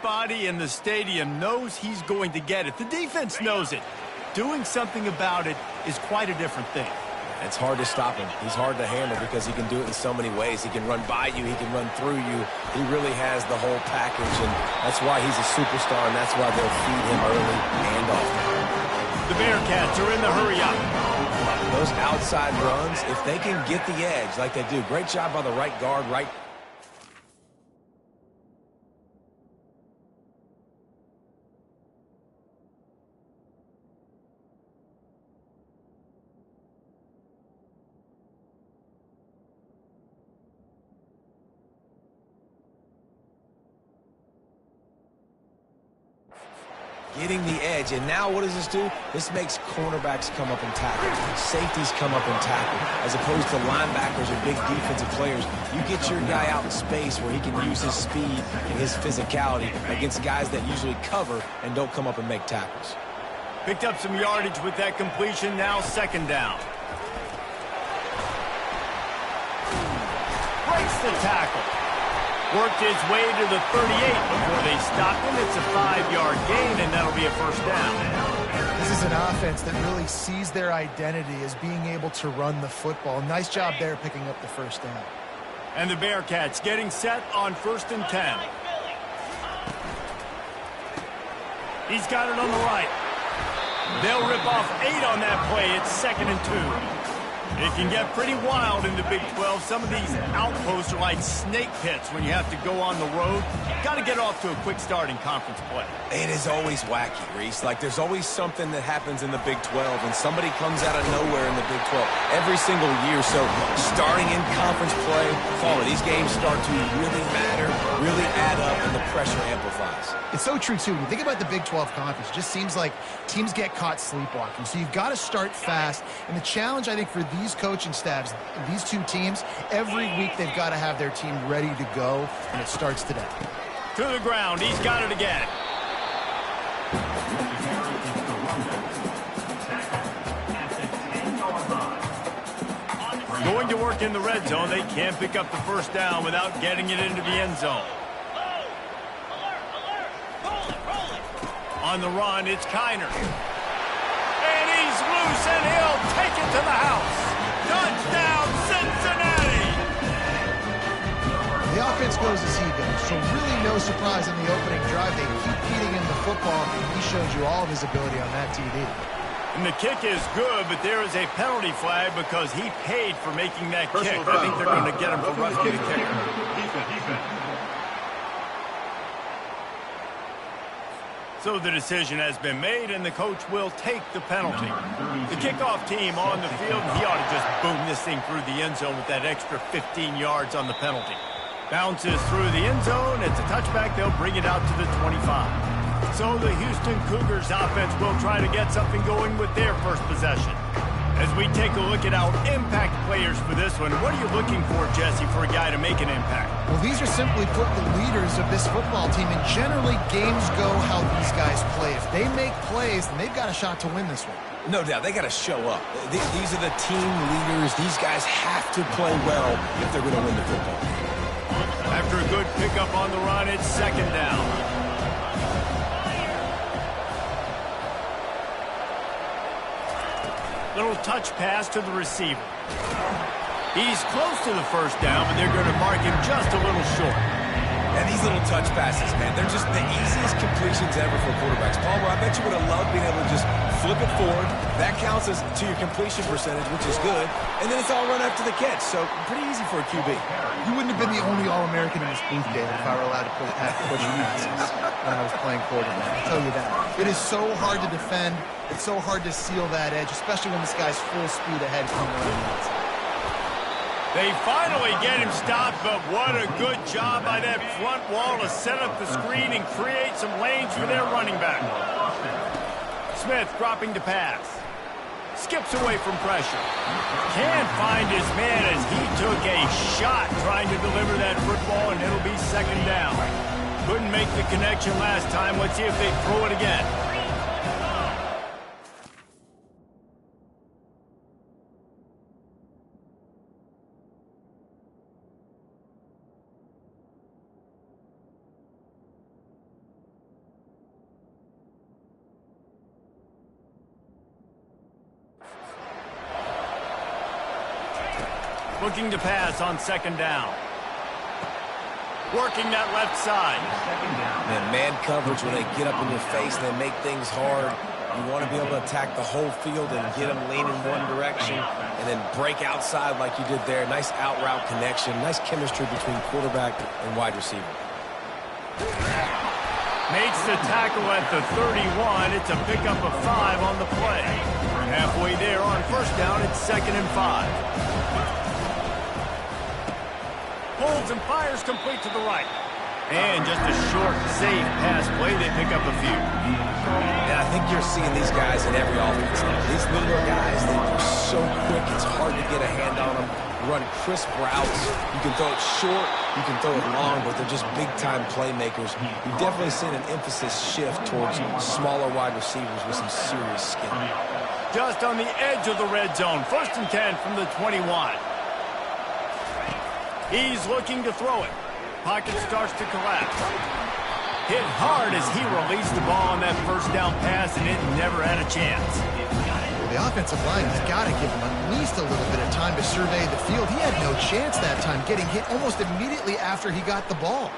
Everybody in the stadium knows he's going to get it. The defense knows it. Doing something about it is quite a different thing. It's hard to stop him. He's hard to handle because he can do it in so many ways. He can run by you. He can run through you. He really has the whole package, and that's why he's a superstar, and that's why they'll feed him early and often. The Bearcats are in the hurry-up. Those outside runs, if they can get the edge like they do, great job by the right guard, right. Getting the edge, and now what does this do? This makes cornerbacks come up and tackle, safeties come up and tackle, as opposed to linebackers or big defensive players. You get your guy out in space where he can use his speed and his physicality against guys that usually cover and don't come up and make tackles. Picked up some yardage with that completion, now second down. Breaks the tackle. Worked his way to the 38 before they stopped him. It's a 5-yard gain, and that'll be a first down. This is an offense that really sees their identity as being able to run the football. Nice job there picking up the first down. And the Bearcats getting set on 1st and 10. He's got it on the right. They'll rip off 8 on that play. It's 2nd and 2. It can get pretty wild in the Big 12. Some of these outposts are like snake pits when you have to go on the road. Got to get off to a quick start in conference play. It is always wacky, Reese. Like, there's always something that happens in the Big 12, and somebody comes out of nowhere in the Big 12 every single year. So starting in conference play, these games start to really matter, really add up, and the pressure amplifies. It's so true, too. When you think about the Big 12 conference, it just seems like teams get caught sleepwalking. So you've got to start fast. And the challenge, I think, for these coaching staffs, these two teams, every week they've got to have their team ready to go, and it starts today. To the ground. He's got it again. Going to work in the red zone. They can't pick up the first down without getting it into the end zone. On the run, it's Kiner. And he's loose, and he'll take it to the house. Touchdown, Cincinnati! The offense goes as he goes, so really no surprise in the opening drive. They keep feeding him the football. He showed you all of his ability on that TD. And the kick is good, but there is a penalty flag because he paid for making that kick. I think they're going to get him for roughing the kicker. So the decision has been made, and the coach will take the penalty. The kickoff team on the field, he ought to just boom this thing through the end zone with that extra 15 yards on the penalty. Bounces through the end zone. It's a touchback. They'll bring it out to the 25. So the Houston Cougars offense will try to get something going with their first possession. As we take a look at our impact players for this one, what are you looking for, Jesse, for a guy to make an impact? Well, these are simply put the leaders of this football team, and generally games go how these guys play. If they make plays, then they've got a shot to win this one. No doubt, they got to show up. These are the team leaders. These guys have to play well if they're going to win the football. After a good pickup on the run, it's second down. Little touch pass to the receiver. He's close to the first down, but they're going to mark him just a little short. And these little touch passes, man, they're just the easiest completions ever for quarterbacks. Palmer, I bet you would have loved being able to just flip it forward. That counts as to your completion percentage, which is good. And then it's all run after the catch, so pretty easy for a QB. You wouldn't have been the only All-American in this booth, David, if I were allowed to pull Patrick passes when I was playing quarterback. I'll tell you that. It is so hard to defend. It's so hard to seal that edge, especially when this guy's full speed ahead coming around the outside. They finally get him stopped, but what a good job by that front wall to set up the screen and create some lanes for their running back. Smith dropping to pass. Skips away from pressure. Can't find his man as he took a shot trying to deliver that football, and it'll be second down. Couldn't make the connection last time. Let's see if they throw it again. Looking to pass on second down. Working that left side. Man coverage, when they get up in your face, they make things hard. You want to be able to attack the whole field and get them leaning one direction and then break outside like you did there. Nice out route connection. Nice chemistry between quarterback and wide receiver. Makes the tackle at the 31. It's a pickup of 5 on the play. Halfway there on first down, it's 2nd and 5. Holds and fires complete to the right. And just a short, safe pass play. They pick up a few. And I think you're seeing these guys in every offense. These littler guys, they're so quick, it's hard to get a hand on them. Run crisp routes. You can throw it short, you can throw it long, but they're just big-time playmakers. You've definitely seen an emphasis shift towards smaller wide receivers with some serious skill. Just on the edge of the red zone. 1st and 10 from the 21. He's looking to throw it. Pocket starts to collapse. Hit hard as he released the ball on that first down pass, and it never had a chance. The offensive line has got to give him at least a little bit of time to survey the field. He had no chance that time, getting hit almost immediately after he got the ball.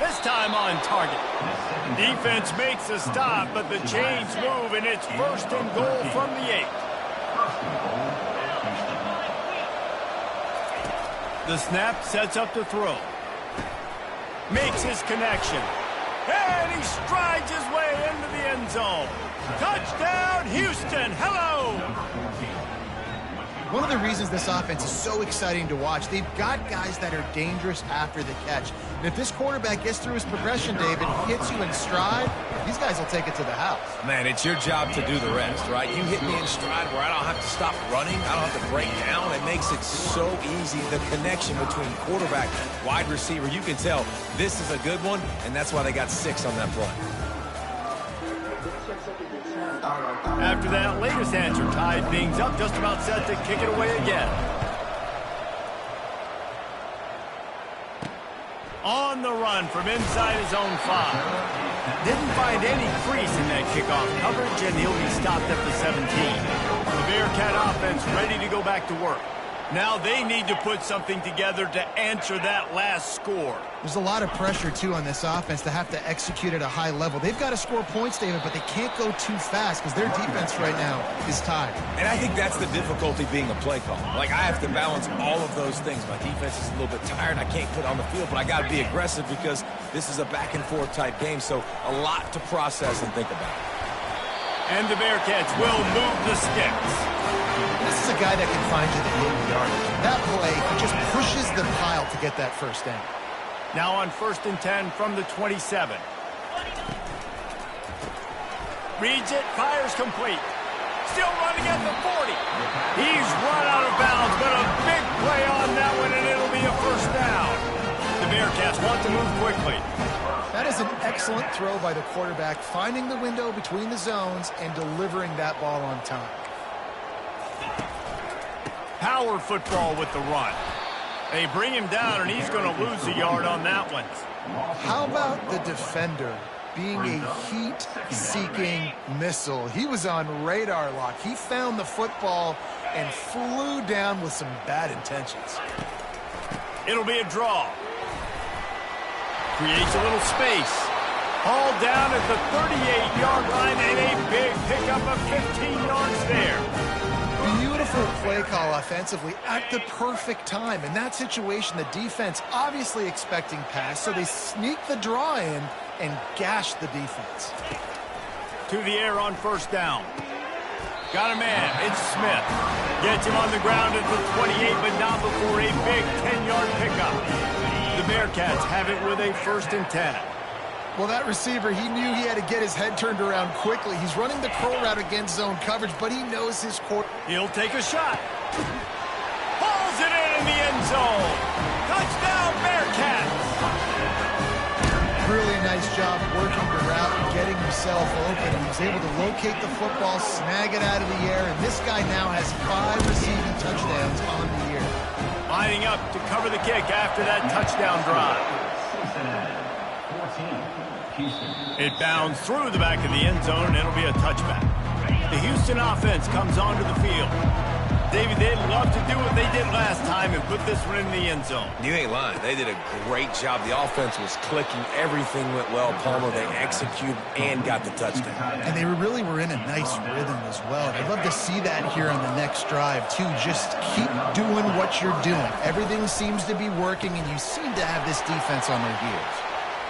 This time on target. Defense makes a stop, but the chains move, and it's 1st and goal from the 8. The snap sets up the throw. Makes his connection. And he strides his way into the end zone. Touchdown, Houston. Hello. One of the reasons this offense is so exciting to watch, they've got guys that are dangerous after the catch. And if this quarterback gets through his progression, David, hits you in stride, these guys will take it to the house. Man, it's your job to do the rest, right? You hit me in stride where I don't have to stop running. I don't have to break down. It makes it so easy. The connection between quarterback and wide receiver, you can tell this is a good one, and that's why they got 6 on that play. After that latest answer tied things up, just about set to kick it away again. On the run from inside his own 5. Didn't find any crease in that kickoff coverage, and he'll be stopped at the 17. The Bearcat offense ready to go back to work. Now they need to put something together to answer that last score. There's a lot of pressure, too, on this offense to have to execute at a high level. They've got to score points, David, but they can't go too fast because their defense right now is tied. And I think that's the difficulty being a play caller. Like, I have to balance all of those things. My defense is a little bit tired. I can't put on the field, but I got to be aggressive because this is a back-and-forth type game, so a lot to process and think about. And the Bearcats will move the sticks. This is a guy that can find you the 80-yardage. That play, he just pushes the pile to get that first down. Now on 1st and 10 from the 27. Reads it, fires complete. Still running at the 40. He's run out of bounds, but a big play on that one, and it'll be a first down. The Bearcats want to move quickly. That is an excellent throw by the quarterback, finding the window between the zones and delivering that ball on time. Power football with the run. They bring him down, and he's going to lose a yard on that one. How about the defender being a heat-seeking missile? He was on radar lock. He found the football and flew down with some bad intentions. It'll be a draw. Creates a little space. All down at the 38-yard line, and a big pickup of 15 yards there. Beautiful play call offensively at the perfect time. In that situation, the defense obviously expecting pass, so they sneak the draw in and gash the defense. To the air on first down. Got a man. It's Smith. Gets him on the ground at the 28, but not before a big 10-yard pickup. The Bearcats have it with a 1st and 10. Well, that receiver, he knew he had to get his head turned around quickly. He's running the curl route against zone coverage, but he knows his court. He'll take a shot. Hauls it in the end zone. Touchdown, Bearcats. Really nice job working the route and getting himself open. He was able to locate the football, snag it out of the air, and this guy now has 5 receiving touchdowns on the year. Lining up to cover the kick after that touchdown drive. It bounds through the back of the end zone, and it'll be a touchback. The Houston offense comes onto the field. Davey, they'd love to do what they did last time and put this one in the end zone. You ain't lying. They did a great job. The offense was clicking. Everything went well. Palmer, they executed and got the touchdown. And they really were in a nice rhythm as well. I'd love to see that here on the next drive, too. Just keep doing what you're doing. Everything seems to be working, and you seem to have this defense on their heels.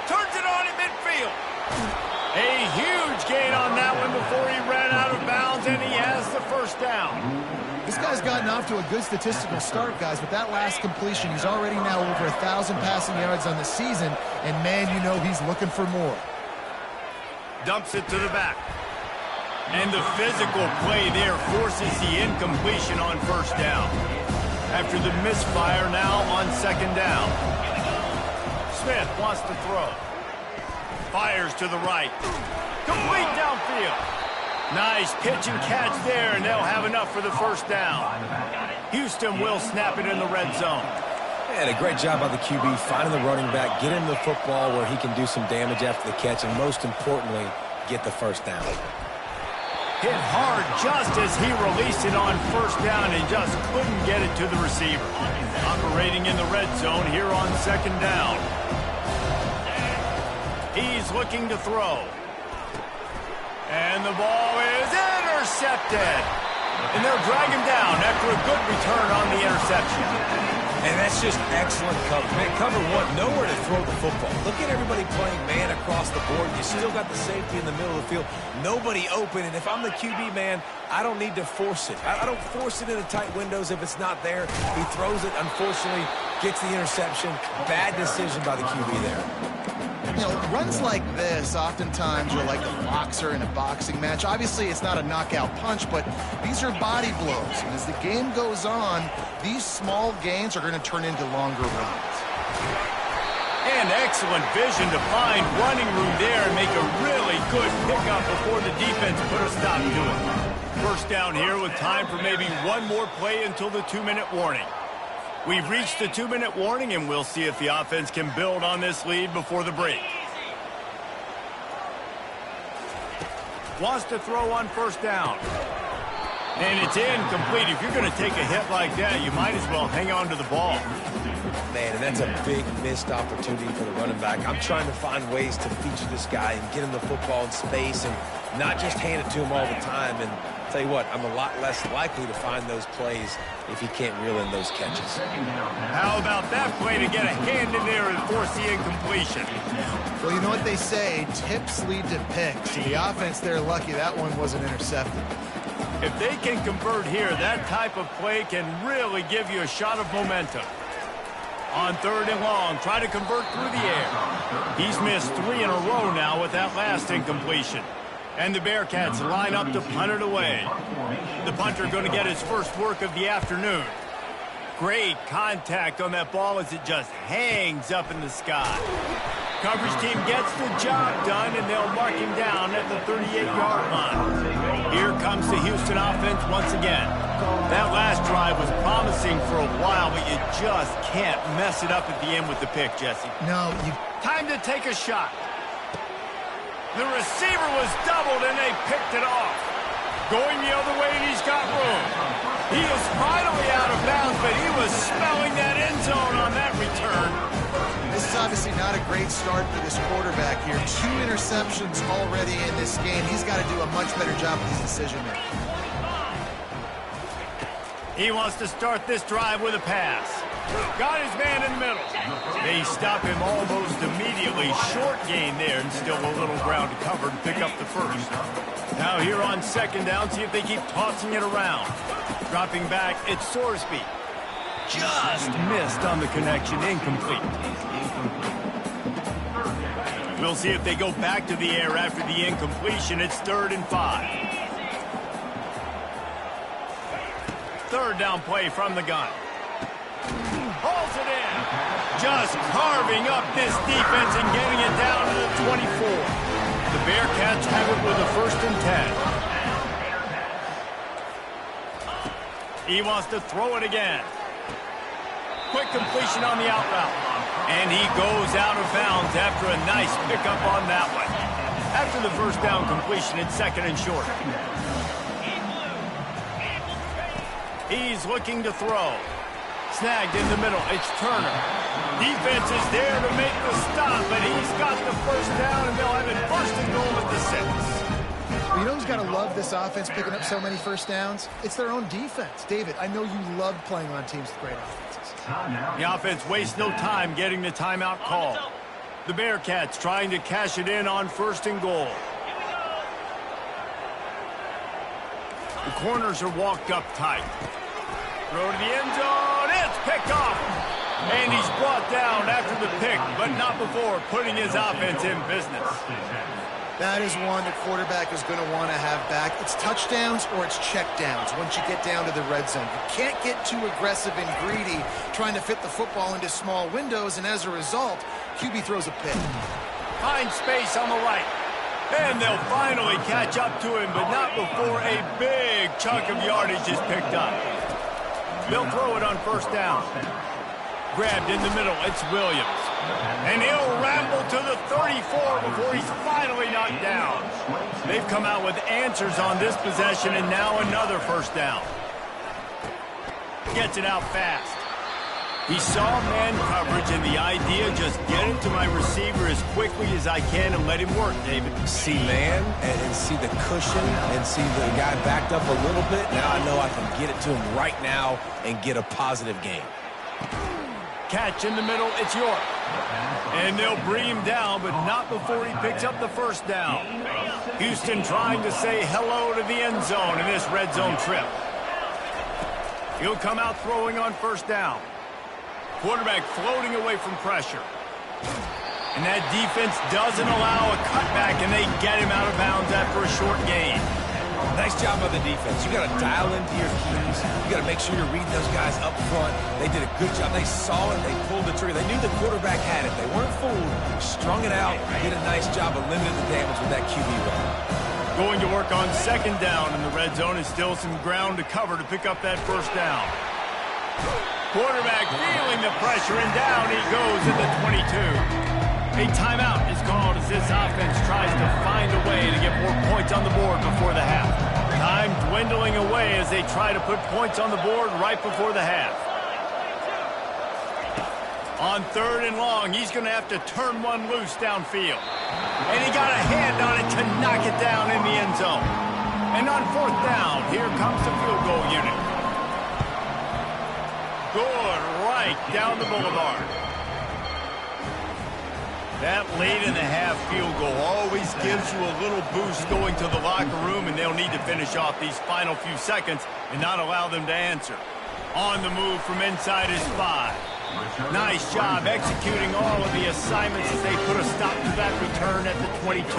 Turns it on in midfield. A huge gain on that one before he ran out of bounds, and he has the first down. This guy's gotten off to a good statistical start, guys. With that last completion, he's already now over 1,000 passing yards on the season, and, man, you know he's looking for more. Dumps it to the back. And the physical play there forces the incompletion on first down. After the misfire, now on second down. Smith wants to throw. Fires to the right. Complete downfield. Nice pitch and catch there, and they'll have enough for the first down. Houston will snap it in the red zone. And a great job by the QB, finding the running back, get him the football where he can do some damage after the catch, and most importantly, get the first down. Hit hard just as he released it on first down and just couldn't get it to the receiver. Operating in the red zone here on second down. He's looking to throw. And the ball is intercepted. And they'll drag him down after a good return on the interception. And that's just excellent coverage. Man, cover one, nowhere to throw the football. Look at everybody playing man across the board. You still got the safety in the middle of the field. Nobody open. And if I'm the QB, man, I don't need to force it. I don't force it into tight windows if it's not there. He throws it, unfortunately, gets the interception. Bad decision by the QB there. You know, runs like this oftentimes are like a boxer in a boxing match. Obviously, it's not a knockout punch, but these are body blows. And as the game goes on, these small gains are going to turn into longer runs. And excellent vision to find running room there and make a really good pickup before the defense put a stop to it. First down here with time for maybe one more play until the 2-minute warning. We've reached the 2-minute warning, and we'll see if the offense can build on this lead before the break. Wants to throw on first down. And it's incomplete. If you're going to take a hit like that, you might as well hang on to the ball. Man, and that's a big missed opportunity for the running back. I'm trying to find ways to feature this guy and get him the football in space and not just hand it to him all the time. And I'll tell you what, I'm a lot less likely to find those plays if he can't reel in those catches. How about that play to get a hand in there and force the incompletion? Well, you know what they say, tips lead to picks. The offense, they're lucky that one wasn't intercepted. If they can convert here, that type of play can really give you a shot of momentum. On third and long, try to convert through the air. He's missed 3 in a row now with that last incompletion. And the Bearcats line up to punt it away. The punter going to get his first work of the afternoon. Great contact on that ball as it just hangs up in the sky. Coverage team gets the job done, and they'll mark him down at the 38-yard line. Here comes the Houston offense once again. That last drive was promising for a while, but you just can't mess it up at the end with the pick, Jesse. No, Time to take a shot. The receiver was doubled, and they picked it off. Going the other way, and he's got room. He is finally out of bounds, but he was smelling that end zone on that return. This is obviously not a great start for this quarterback here. 2 interceptions already in this game. He's got to do a much better job with his decision-making. He wants to start this drive with a pass. Got his man in the middle. They stop him almost immediately. Short gain there, and still a little ground to cover and pick up the first. Now here on second down, see if they keep tossing it around. Dropping back, it's Sorsby. Just missed on the connection, incomplete. We'll see if they go back to the air after the incompletion. It's 3rd and 5. Third down play from the gun. Hauls it in. Just carving up this defense and getting it down to the 24. The Bearcats have it with a 1st and 10. He wants to throw it again. Quick completion on the out route. And he goes out of bounds after a nice pickup on that one. After the first down completion, it's 2nd and short. He's looking to throw. Snagged in the middle. It's Turner. Defense is there to make the stop, and he's got the first down, and they'll have it first and goal at the 6. Well, you know who's got to love this offense picking up so many first downs? It's their own defense. David, I know you love playing on teams with great offenses. The offense wastes no time getting the timeout call. The Bearcats trying to cash it in on first and goal. The corners are walked up tight. Throw to the end zone. It's picked off. And he's brought down after the pick, but not before putting his offense in business. That is one the quarterback is going to want to have back. It's touchdowns or it's checkdowns once you get down to the red zone. You can't get too aggressive and greedy trying to fit the football into small windows, and as a result, QB throws a pick. Finds space on the right. And they'll finally catch up to him, but not before a big chunk of yardage is picked up. They'll throw it on first down. Grabbed in the middle, it's Williams. And he'll ramble to the 34 before he's finally knocked down. They've come out with answers on this possession, and now another first down. Gets it out fast. He saw man coverage, and the idea, just get it to my receiver as quickly as I can and let him work, David. See man and see the cushion and see the guy backed up a little bit. Now I know I can get it to him right now and get a positive gain. Catch in the middle, it's York. And they'll bring him down, but not before he picks up the first down. Houston trying to say hello to the end zone in this red zone trip. He'll come out throwing on first down. Quarterback floating away from pressure. And that defense doesn't allow a cutback, and they get him out of bounds after a short gain. Nice job by the defense. You got to dial into your keys. You got to make sure you're reading those guys up front. They did a good job. They saw it. They pulled the trigger. They knew the quarterback had it. They weren't fooled. Strung it out. Did a nice job of limiting the damage with that QB run. Going to work on second down in the red zone is still some ground to cover to pick up that first down. Quarterback feeling the pressure, and down he goes at the 22. A timeout is called as this offense tries to find a way to get more points on the board before the half. Time dwindling away as they try to put points on the board right before the half. On third and long, he's going to have to turn one loose downfield. And he got a hand on it to knock it down in the end zone. And on fourth down, here comes the field goal unit. Good right down the boulevard. That late-in-the-half field goal always gives you a little boost going to the locker room, and they'll need to finish off these final few seconds and not allow them to answer. On the move from inside his 5. Nice job executing all of the assignments as they put a stop to that return at the 22.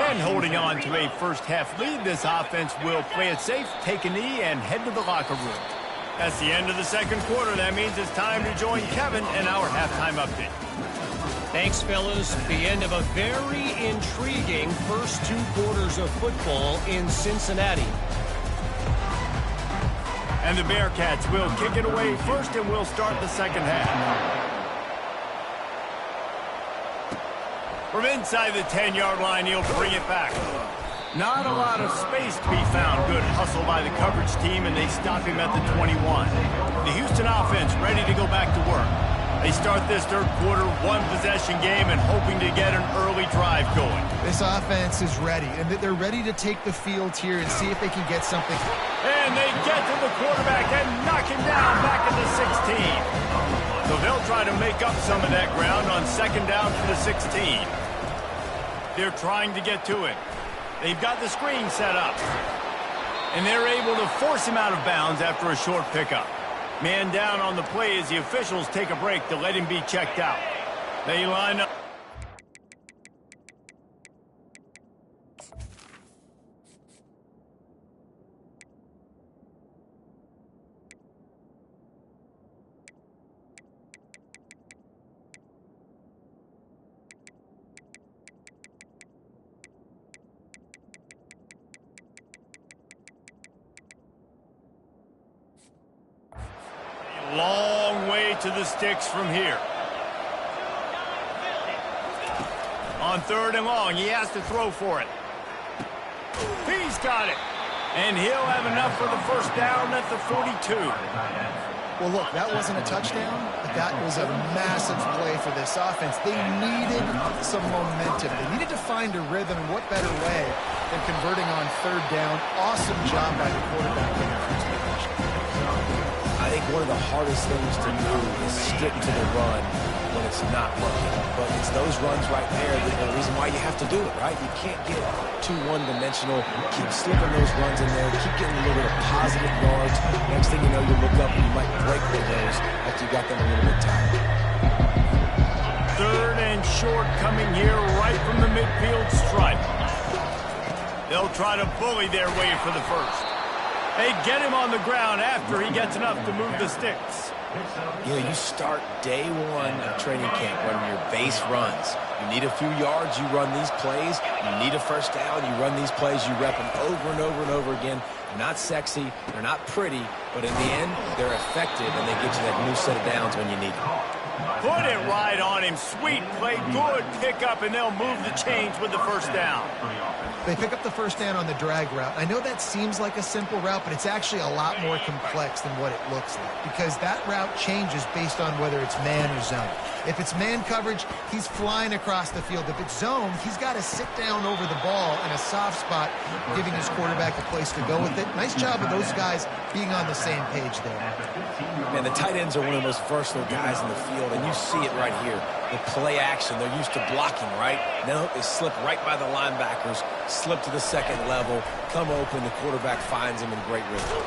And holding on to a first-half lead, this offense will play it safe, take a knee, and head to the locker room. That's the end of the second quarter. That means it's time to join Kevin in our halftime update. Thanks, fellas. The end of a very intriguing first 2 quarters of football in Cincinnati. And the Bearcats will kick it away first, and we'll start the second half. From inside the 10-yard line, he'll bring it back. Not a lot of space to be found. Good hustle by the coverage team, and they stop him at the 21. The Houston offense ready to go back to work. They start this third quarter one-possession game and hoping to get an early drive going. This offense is ready, and they're ready to take the field here and see if they can get something. And they get to the quarterback and knock him down back at the 16. So they'll try to make up some of that ground on second down for the 16. They're trying to get to it. They've got the screen set up. And they're able to force him out of bounds after a short pickup. Man down on the play as the officials take a break to let him be checked out. They line up. Long way to the sticks from here. On third and long, he has to throw for it. He's got it. And he'll have enough for the first down at the 42. Well, look, that wasn't a touchdown, but that was a massive play for this offense. They needed some momentum. They needed to find a rhythm, and what better way than converting on third down. Awesome job by the quarterback in their first possession. I think one of the hardest things to do is stick to the run when it's not working. But it's those runs right there that are the reason why you have to do it, right? You can't get too one-dimensional. Keep slipping those runs in there. Keep getting a little bit of positive yards. Next thing you know, you look up and you might break one of those after you got them a little bit tired. Third and short coming here right from the midfield stripe. They'll try to bully their way for the first. They get him on the ground after he gets enough to move the sticks. You know, you start day one of training camp running your base runs. You need a few yards, you run these plays. You need a first down, you run these plays. You rep them over and over and over again. They're not sexy, they're not pretty, but in the end, they're effective, and they get you that new set of downs when you need them. Put it right on him. Sweet play, good pickup, and they'll move the chains with the first down. They pick up the first down on the drag route. I know that seems like a simple route, but it's actually a lot more complex than what it looks like, because that route changes based on whether it's man or zone. If it's man coverage, he's flying across the field. If it's zone, he's got to sit down over the ball in a soft spot, giving his quarterback a place to go with it. Nice job of those guys being on the same page there. Man, the tight ends are one of the most versatile guys in the field, and you see it right here. The play action, they're used to blocking, right? Now they slip right by the linebackers, slip to the second level, come open, the quarterback finds them in great rhythm.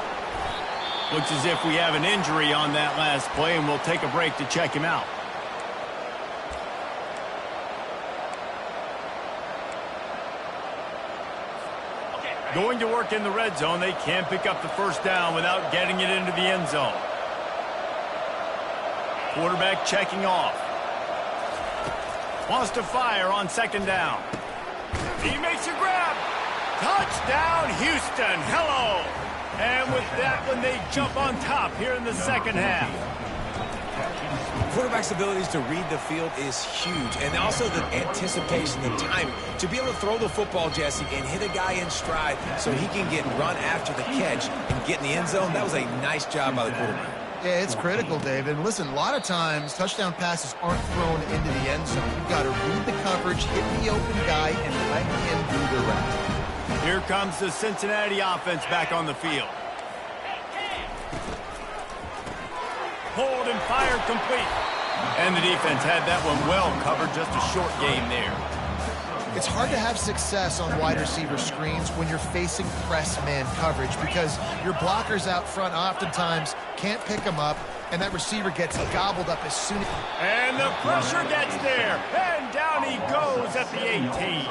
Looks as if we have an injury on that last play, and we'll take a break to check him out. Going to work in the red zone. They can't pick up the first down without getting it into the end zone. Quarterback checking off. Wants to fire on second down. He makes a grab. Touchdown, Houston. Hello. And with that one, they jump on top here in the second half. Quarterback's abilities to read the field is huge, and also the anticipation, the timing. To be able to throw the football, Jesse, and hit a guy in stride so he can get run after the catch and get in the end zone, that was a nice job by the quarterback. Yeah, it's critical, David. And listen, a lot of times touchdown passes aren't thrown into the end zone. You've got to read the coverage, hit the open guy, and let him do the rest. Here comes the Cincinnati offense back on the field. Hold and fire complete. And the defense had that one well covered, just a short game there. It's hard to have success on wide receiver screens when you're facing press man coverage, because your blockers out front oftentimes can't pick them up, and that receiver gets gobbled up as soon as... And the pressure gets there, and down he goes at the 18.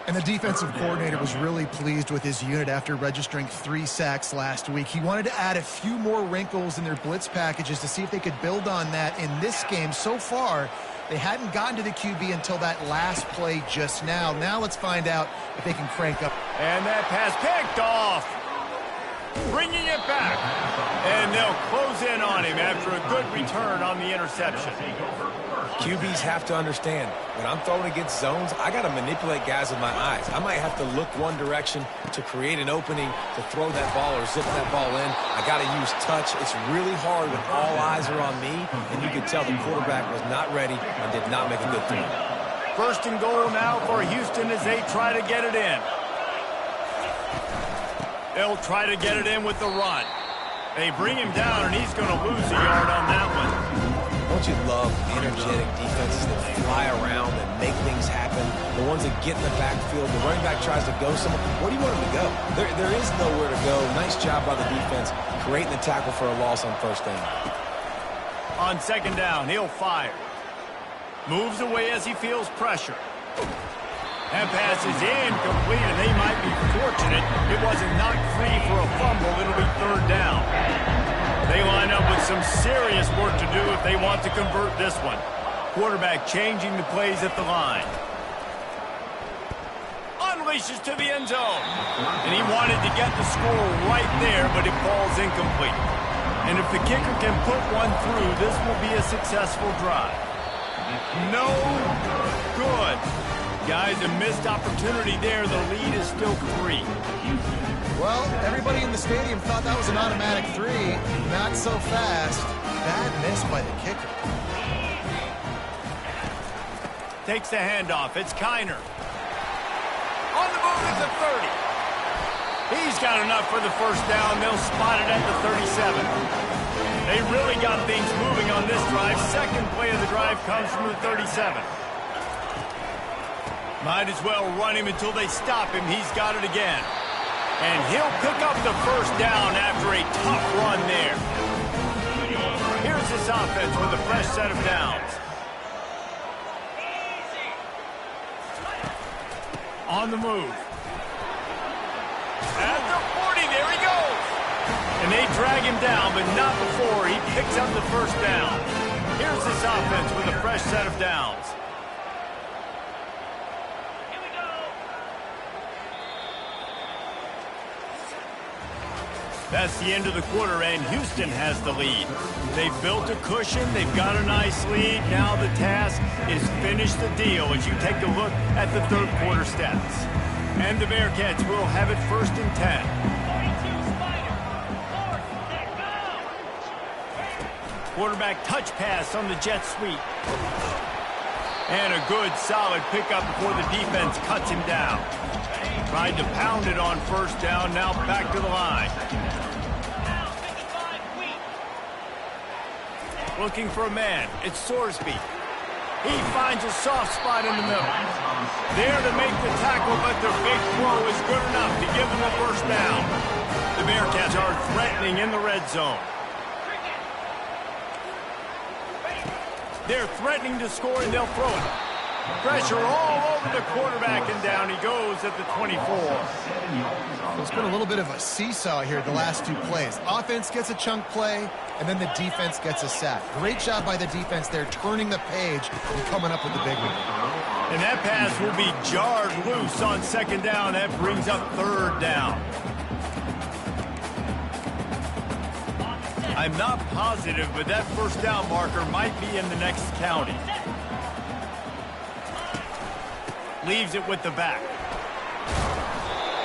And the defensive coordinator was really pleased with his unit after registering 3 sacks last week. He wanted to add a few more wrinkles in their blitz packages to see if they could build on that in this game. So far, they hadn't gotten to the QB until that last play just now. Now let's find out if they can crank up. And that pass picked off. Bringing it back. And they'll close in on him after a good return on the interception. QBs have to understand, when I'm throwing against zones, I got to manipulate guys with my eyes. I might have to look one direction to create an opening to throw that ball or zip that ball in. I got to use touch. It's really hard when all eyes are on me, and you can tell the quarterback was not ready and did not make a good throw. First and goal now for Houston as they try to get it in. They'll try to get it in with the run. They bring him down, and he's going to lose a yard on that one. Don't you love energetic defenses that fly around and make things happen? The ones that get in the backfield, the running back tries to go somewhere. Where do you want him to go? There is nowhere to go. Nice job by the defense, creating the tackle for a loss on first down. On second down, he'll fire. Moves away as he feels pressure. That pass is incomplete, and they might be fortunate it wasn't knocked free for a fumble. It'll be third down. They line up with some serious work to do if they want to convert this one. Quarterback changing the plays at the line. Unleashes to the end zone. And he wanted to get the score right there, but it falls incomplete. And if the kicker can put one through, this will be a successful drive. No good. Guys, a missed opportunity there. The lead is still 3. Well, everybody in the stadium thought that was an automatic 3. Not so fast. Bad miss by the kicker. Takes the handoff. It's Kiner. On the move at the 30. He's got enough for the first down. They'll spot it at the 37. They really got things moving on this drive. Second play of the drive comes from the 37. Might as well run him until they stop him. He's got it again. And he'll pick up the first down after a tough run there. Here's this offense with a fresh set of downs. On the move. At the 40, there he goes. And they drag him down, but not before he picks up the first down. Here's this offense with a fresh set of downs. That's the end of the quarter, and Houston has the lead. They've built a cushion. They've got a nice lead. Now the task is finish the deal as you take a look at the third quarter stats. And the Bearcats will have it 1st and 10. Quarterback touch pass on the jet sweep. And a good, solid pickup before the defense cuts him down. Tried to pound it on first down, now back to the line. Looking for a man, it's Sorsby. He finds a soft spot in the middle. There to make the tackle, but their big throw is good enough to give them the first down. The Bearcats are threatening in the red zone. They're threatening to score, and they'll throw it. Pressure all over the quarterback, and down he goes at the 24. It's been a little bit of a seesaw here the last 2 plays. Offense gets a chunk play, and then the defense gets a sack. Great job by the defense there, turning the page and coming up with the big one. And that pass will be jarred loose on second down. That brings up third down. I'm not positive, but that first down marker might be in the next county. Leaves it with the back.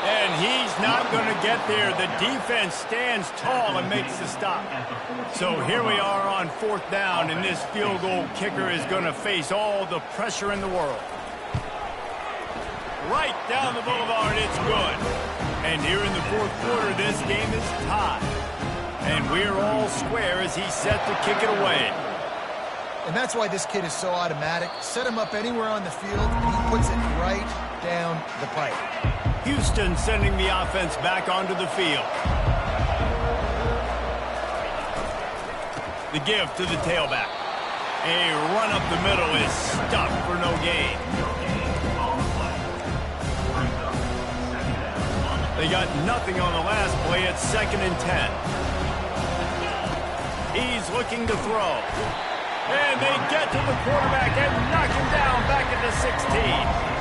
And he's not going to get there. The defense stands tall and makes the stop. So here we are on 4th down, and this field goal kicker is going to face all the pressure in the world. Right down the boulevard, it's good. And here in the 4th quarter, this game is tied. And we're all square as he's set to kick it away. And that's why this kid is so automatic. Set him up anywhere on the field, and he puts it right down the pipe. Houston sending the offense back onto the field. The give to the tailback. A run up the middle is stuffed for no gain. They got nothing on the last play. It's 2nd and 10. He's looking to throw. And they get to the quarterback and knock him down back at the 16.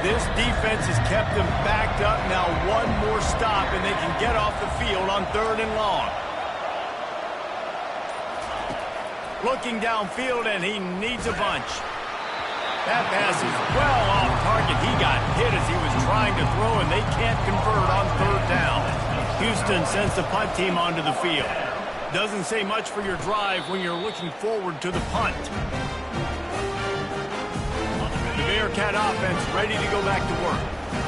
This defense has kept them backed up. Now one more stop and they can get off the field on 3rd and long. Looking downfield, and he needs a bunch. That pass is well off target. He got hit as he was trying to throw, and they can't convert on 3rd down. Houston sends the punt team onto the field. Doesn't say much for your drive when you're looking forward to the punt. The Bearcat offense ready to go back to work.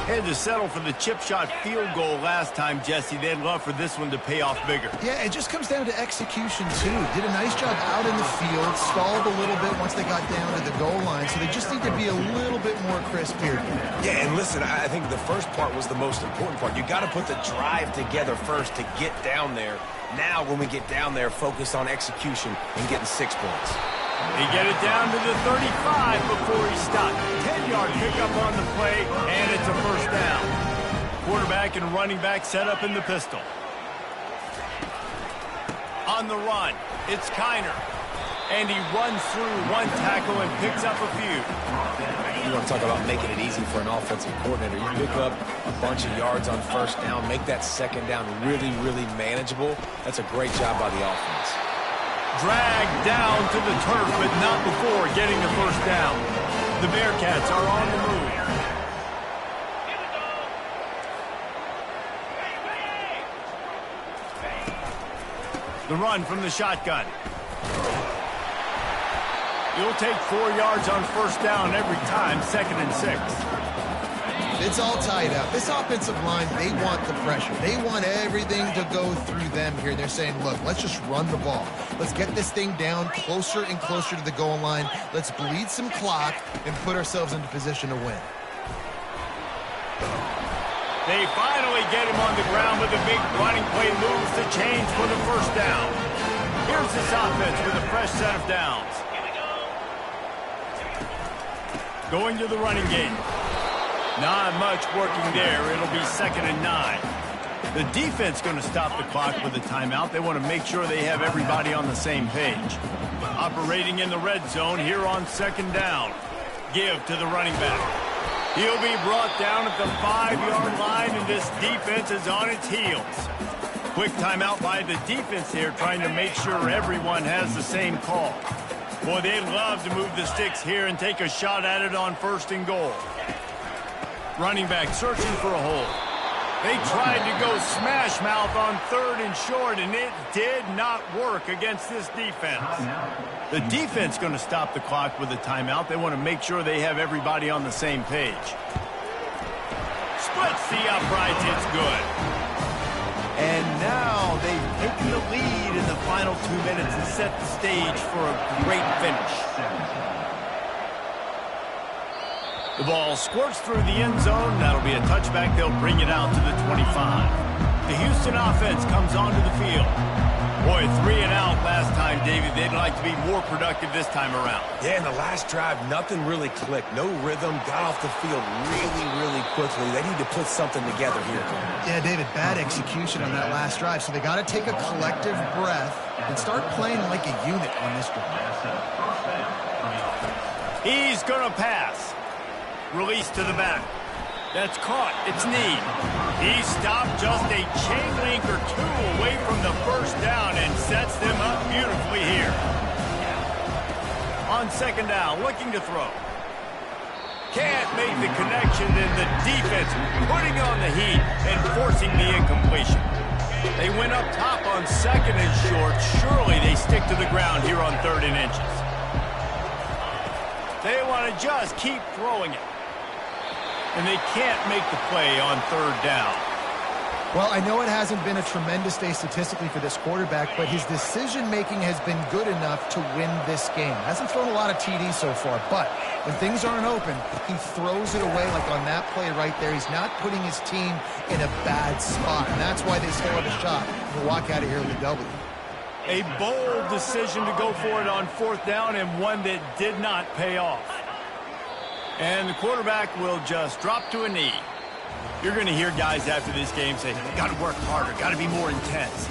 Had to settle for the chip shot field goal last time, Jesse. They'd love for this one to pay off bigger. Yeah, it just comes down to execution, too. Did a nice job out in the field, stalled a little bit once they got down to the goal line, so they just need to be a little bit more crisp here. Yeah, and listen, I think the first part was the most important part. You got to put the drive together first to get down there. Now, when we get down there, focus on execution and getting 6 points. They get it down to the 35 before he stopped. 10-yard pickup on the play, and it's a first down. Quarterback and running back set up in the pistol. On the run, it's Kiner. And he runs through one tackle and picks up a few. want to talk about making it easy for an offensive coordinator. You pick up a bunch of yards on first down, make that second down really, really manageable. That's a great job by the offense. Dragged down to the turf, but not before getting the first down. The Bearcats are on the move. The run from the shotgun. You'll take 4 yards on first down every time, 2nd and 6. It's all tied up. This offensive line, they want the pressure. They want everything to go through them here. They're saying, look, let's just run the ball. Let's get this thing down closer and closer to the goal line. Let's bleed some clock and put ourselves into position to win. They finally get him on the ground with a big running play moves the chains for the first down. Here's this offense with a fresh set of downs. Going to the running game. Not much working there. It'll be 2nd and 9. The defense going to stop the clock with a timeout. They want to make sure they have everybody on the same page. Operating in the red zone here on 2nd down. Give to the running back. He'll be brought down at the 5-yard line, and this defense is on its heels. Quick timeout by the defense here, trying to make sure everyone has the same call. Boy, they'd love to move the sticks here and take a shot at it on 1st and goal. Running back searching for a hole. They tried to go smash mouth on 3rd and short, and it did not work against this defense. The defense going to stop the clock with a timeout. They want to make sure they have everybody on the same page. Splits the uprights. It's good. And now they've taken the lead in the final 2 minutes and set the stage for a great finish. The ball squirts through the end zone. That'll be a touchback. They'll bring it out to the 25. The Houston offense comes onto the field. Boy, 3 and out last time, David. They'd like to be more productive this time around. Yeah, in the last drive, nothing really clicked. No rhythm. Got off the field really, really quickly. They need to put something together here. Yeah, David, bad execution on that last drive. So they got to take a collective breath and start playing like a unit on this drive. He's going to pass. Release to the back. That's caught. It's Need. He stopped just a chain link or 2 away from the first down and sets them up beautifully here. On 2nd down, looking to throw. Can't make the connection, and the defense putting on the heat and forcing the incompletion. They went up top on 2nd and short. Surely they stick to the ground here on 3rd and inches. They want to just keep throwing it. And they can't make the play on 3rd down. Well, I know it hasn't been a tremendous day statistically for this quarterback, but his decision-making has been good enough to win this game. Hasn't thrown a lot of TDs so far, but when things aren't open, he throws it away like on that play right there. He's not putting his team in a bad spot, and that's why they still have a shot to walk out of here with a W. A bold decision to go for it on 4th down, and one that did not pay off. And the quarterback will just drop to a knee. You're going to hear guys after this game say, got to work harder, got to be more intense.